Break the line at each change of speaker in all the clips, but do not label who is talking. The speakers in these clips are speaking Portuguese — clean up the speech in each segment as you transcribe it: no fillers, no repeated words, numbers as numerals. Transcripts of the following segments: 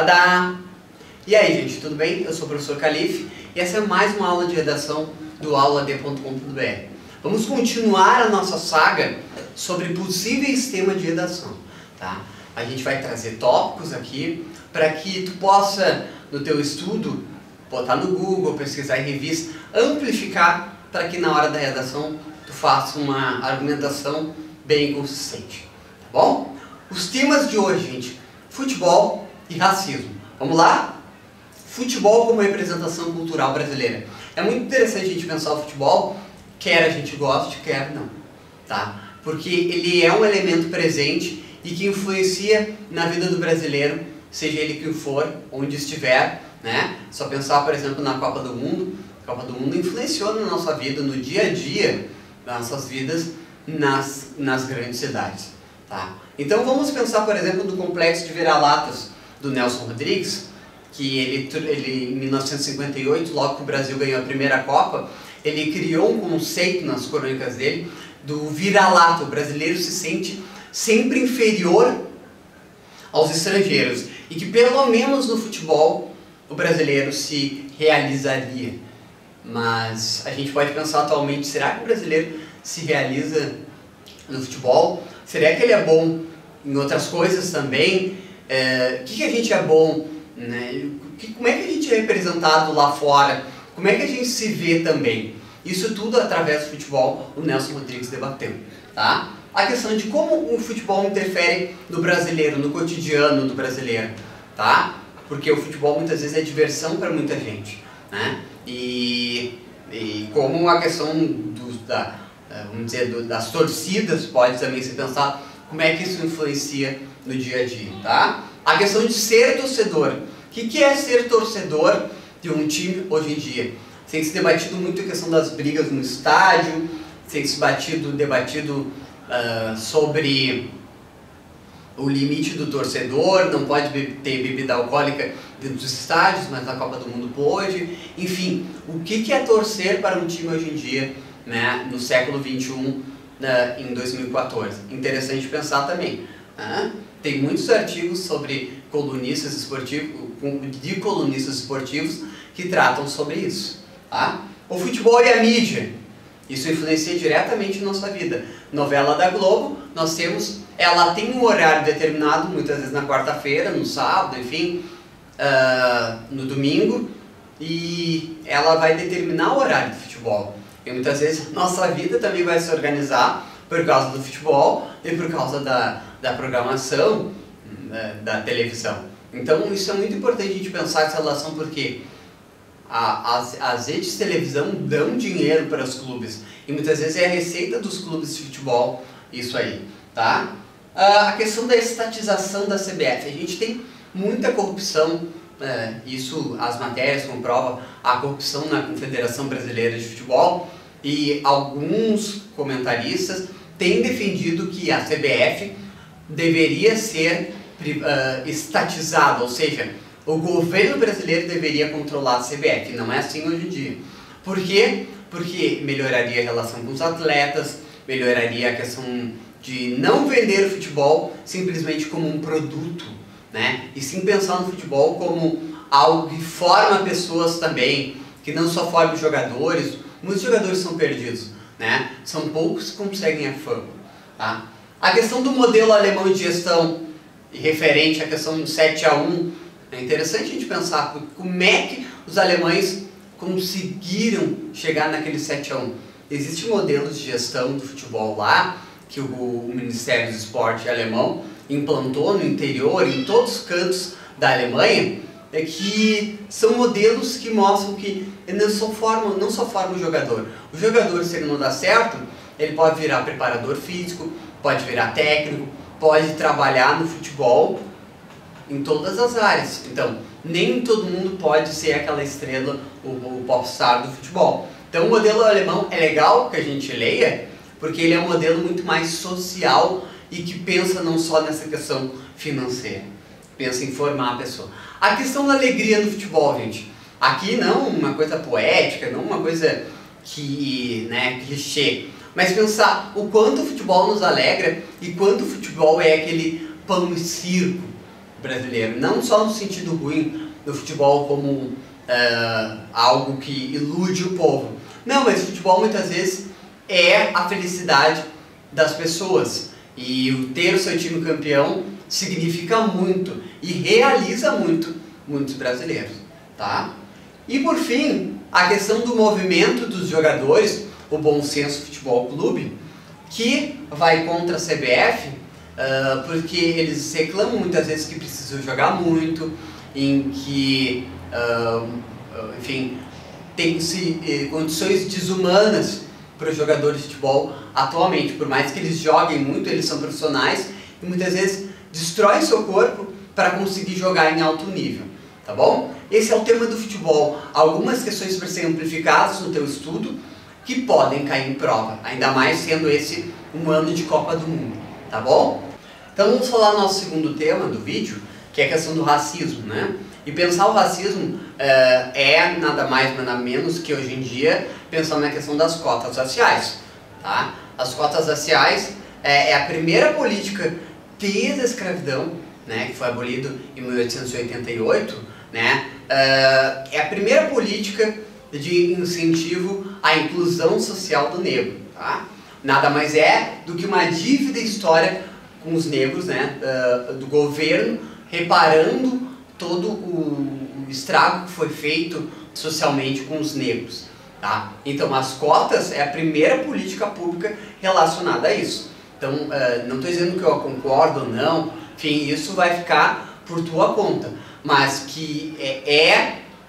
Tadá! E aí, gente, tudo bem? Eu sou o professor Calife e essa é mais uma aula de redação do aulad.com.br. Vamos continuar a nossa saga sobre possíveis temas de redação, tá? A gente vai trazer tópicos aqui para que tu possa, no teu estudo, botar no Google, pesquisar em revista, amplificar para que na hora da redação tu faça uma argumentação bem consistente, tá bom? Os temas de hoje, gente, futebol e racismo. Vamos lá? Futebol como representação cultural brasileira. É muito interessante a gente pensar o futebol, quer a gente goste, quer não, tá? Porque ele é um elemento presente e que influencia na vida do brasileiro, seja ele quem for, onde estiver, né? Só pensar, por exemplo, na Copa do Mundo. A Copa do Mundo influenciou na nossa vida, no dia a dia das nossas vidas, nas grandes cidades, tá? Então vamos pensar, por exemplo, no complexo de vira-latas do Nelson Rodrigues, que ele em 1958, logo que o Brasil ganhou a primeira Copa, ele criou um conceito nas crônicas dele do vira-lata. O brasileiro se sente sempre inferior aos estrangeiros e que pelo menos no futebol o brasileiro se realizaria. Mas a gente pode pensar atualmente, será que o brasileiro se realiza no futebol? Será que ele é bom em outras coisas também? O que a gente é bom, né? Como é que a gente é representado lá fora? Como é que a gente se vê também? Isso tudo através do futebol o Nelson Rodrigues debateu, tá? A questão de como o futebol interfere no brasileiro, no cotidiano do brasileiro, tá? Porque o futebol muitas vezes é diversão para muita gente, né? E como a questão vamos dizer, das torcidas pode também se pensar como é que isso influencia no dia a dia, tá? A questão de ser torcedor. O que é ser torcedor de um time hoje em dia? Tem se debatido muito a questão das brigas no estádio, tem se debatido sobre o limite do torcedor, não pode ter bebida alcoólica dentro dos estádios, mas na Copa do Mundo pôde. Enfim, o que é torcer para um time hoje em dia, né, no século XXI, em 2014? Interessante pensar também. Tem muitos artigos sobre colunistas esportivos que tratam sobre isso. Tá? O futebol e a mídia, isso influencia diretamente na nossa vida. Novela da Globo, ela tem um horário determinado, muitas vezes na quarta-feira, no sábado, enfim, no domingo, e ela vai determinar o horário do futebol. E muitas vezes nossa vida também vai se organizar por causa do futebol e por causa da programação da televisão. Então isso é muito importante a gente pensar essa relação, porque as redes de televisão dão dinheiro para os clubes e muitas vezes é a receita dos clubes de futebol, isso aí, tá? A questão da estatização da CBF, a gente tem muita corrupção, isso as matérias comprovam a corrupção na Confederação Brasileira de Futebol, e alguns comentaristas têm defendido que a CBF deveria ser estatizada, ou seja, o governo brasileiro deveria controlar a CBF. Não é assim hoje em dia. Por quê? Porque melhoraria a relação com os atletas, melhoraria a questão de não vender o futebol simplesmente como um produto, né? E sim pensar no futebol como algo que forma pessoas também, que não só forma jogadores. Muitos jogadores são perdidos, né? São poucos que conseguem a fama, tá? A questão do modelo alemão de gestão, referente à questão do 7-1, é interessante a gente pensar como é que os alemães conseguiram chegar naquele 7-1. Existem modelos de gestão do futebol lá, que o Ministério do Esporte alemão implantou no interior, em todos os cantos da Alemanha, que são modelos que mostram que não só forma o jogador. O jogador, se ele não dá certo, ele pode virar preparador físico, pode virar técnico, pode trabalhar no futebol em todas as áreas. Então, nem todo mundo pode ser aquela estrela, o popstar do futebol. Então, o modelo alemão é legal que a gente leia, porque ele é um modelo muito mais social e que pensa não só nessa questão financeira, pensa em formar a pessoa. A questão da alegria no futebol, gente. Aqui não uma coisa poética, não uma coisa que, né, clichê, mas pensar o quanto o futebol nos alegra e quanto o futebol é aquele pão e circo, brasileiro, não só no sentido ruim do futebol como algo que ilude o povo. Não, mas o futebol muitas vezes é a felicidade das pessoas, e o ter o seu time campeão significa muito e realiza muito muitos brasileiros, tá? E por fim, a questão do movimento dos jogadores, o Bom Senso Futebol Clube, que vai contra a CBF, porque eles reclamam muitas vezes que precisam jogar muito, em que, enfim, tem-se condições desumanas para os jogadores de futebol atualmente. Por mais que eles joguem muito, eles são profissionais e muitas vezes destroem seu corpo para conseguir jogar em alto nível, tá bom? Esse é o tema do futebol. Algumas questões para serem amplificadas no teu estudo que podem cair em prova, ainda mais sendo esse um ano de Copa do Mundo, tá bom? Então vamos falar do nosso segundo tema do vídeo, que é a questão do racismo, né? E pensar o racismo é nada mais, nada menos que hoje em dia pensar na questão das cotas raciais, tá? As cotas raciais é a primeira política desde a escravidão, né, que foi abolido em 1888, né? É a primeira política de incentivo à inclusão social do negro, tá? Nada mais é do que uma dívida histórica com os negros, né, do governo, reparando todo o estrago que foi feito socialmente com os negros, tá? Então as cotas é a primeira política pública relacionada a isso. Então não estou dizendo que eu concordo ou não, enfim, isso vai ficar por tua conta, mas que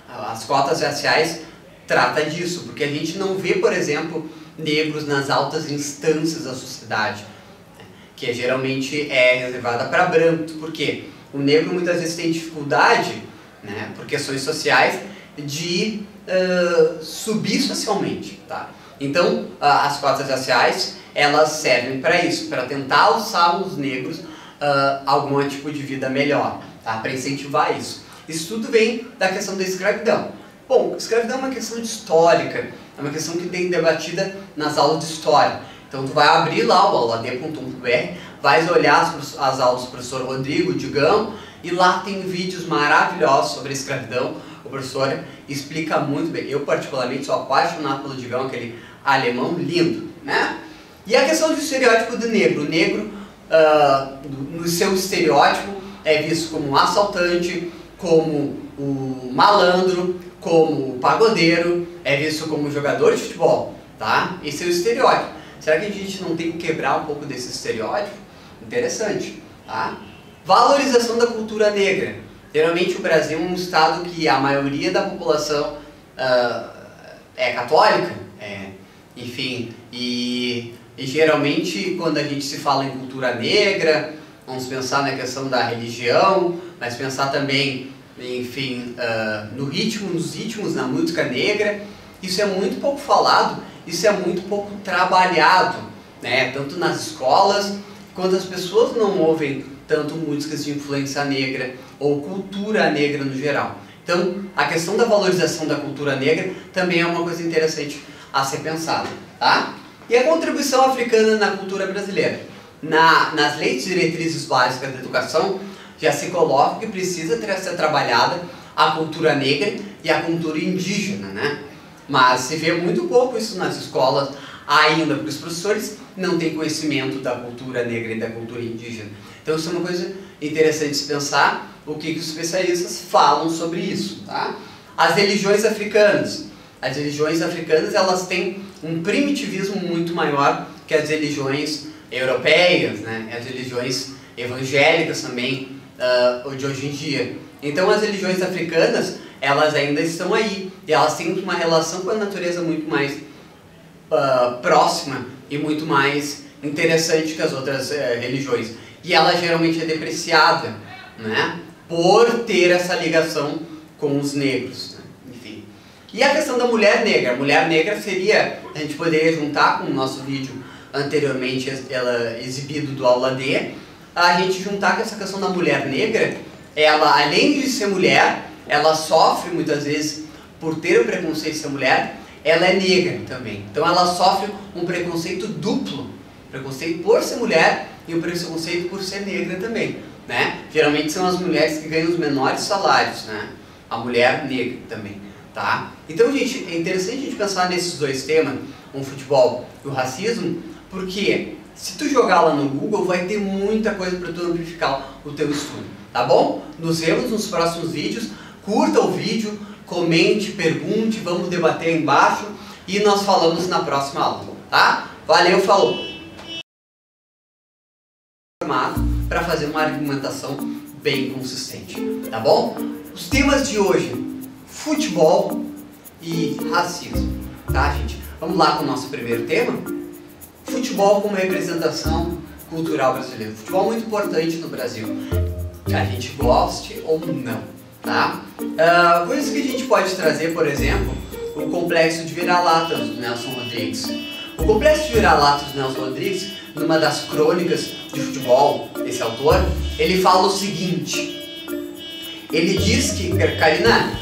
as cotas raciais trata disso, porque a gente não vê, por exemplo, negros nas altas instâncias da sociedade, que geralmente é reservada para brancos. Por quê? O negro muitas vezes tem dificuldade, né, por questões sociais, de subir socialmente, tá? Então, as cotas raciais, elas servem para isso, para tentar alçar os negros algum tipo de vida melhor, tá? Para incentivar isso. Isso tudo vem da questão da escravidão. Bom, escravidão é uma questão histórica, é uma questão que tem debatida nas aulas de história. Então tu vai abrir lá o aulad.com.br, vais olhar as aulas do professor Rodrigo Digão, e lá tem vídeos maravilhosos sobre a escravidão. O professor explica muito bem. Eu particularmente sou apaixonado pelo Digão, aquele alemão lindo, né? E a questão do estereótipo do negro. O negro, no seu estereótipo, é visto como um assaltante, como o malandro, como o pagodeiro, é visto como jogador de futebol, tá? Esse é o estereótipo. Será que a gente não tem que quebrar um pouco desse estereótipo? Interessante, tá? Valorização da cultura negra. Geralmente o Brasil é um estado que a maioria da população é católica, enfim, e geralmente quando a gente se fala em cultura negra, vamos pensar na questão da religião, mas pensar também, enfim, nos ritmos, na música negra. Isso é muito pouco falado, isso é muito pouco trabalhado, né? Tanto nas escolas, quanto as pessoas não ouvem tanto músicas de influência negra ou cultura negra no geral. Então, a questão da valorização da cultura negra também é uma coisa interessante a ser pensada, tá? E a contribuição africana na cultura brasileira. Nas leis diretrizes básicas da educação, já se coloca que precisa ser trabalhada a cultura negra e a cultura indígena, né? Mas se vê muito pouco isso nas escolas ainda, porque os professores não têm conhecimento da cultura negra e da cultura indígena. Então isso é uma coisa interessante de se pensar, o que os especialistas falam sobre isso, tá? As religiões africanas. As religiões africanas, elas têm um primitivismo muito maior que as religiões europeias, né? As religiões evangélicas também, de hoje em dia. Então as religiões africanas, elas ainda estão aí, e elas têm uma relação com a natureza muito mais próxima e muito mais interessante que as outras religiões. E ela geralmente é depreciada, né, por ter essa ligação com os negros, né? Enfim. E a questão da mulher negra. A mulher negra seria, a gente poderia juntar com o nosso vídeo anteriormente exibido do aula D, a gente juntar com essa questão da mulher negra. Ela, além de ser mulher, ela sofre muitas vezes por ter o preconceito de ser mulher, ela é negra também. Então ela sofre um preconceito duplo, preconceito por ser mulher e um preconceito por ser negra também. né? Geralmente são as mulheres que ganham os menores salários, né? A mulher negra também, tá? Então, gente, é interessante a gente pensar nesses dois temas, o futebol e o racismo, porque se tu jogar lá no Google, vai ter muita coisa para tu amplificar o teu estudo, tá bom? Nos vemos nos próximos vídeos, curta o vídeo, comente, pergunte, vamos debater aí embaixo e nós falamos na próxima aula, tá? Valeu, falou! Para fazer uma argumentação bem consistente, tá bom? Os temas de hoje, futebol e racismo, tá, gente? Vamos lá com o nosso primeiro tema. Futebol como representação cultural brasileira. Futebol é muito importante no Brasil, que a gente goste ou não, tá? Coisas que a gente pode trazer, por exemplo, o complexo de vira-latas do Nelson Rodrigues. O complexo de vira-latas do Nelson Rodrigues, numa das crônicas de futebol, esse autor, ele fala o seguinte, ele diz que... Karina,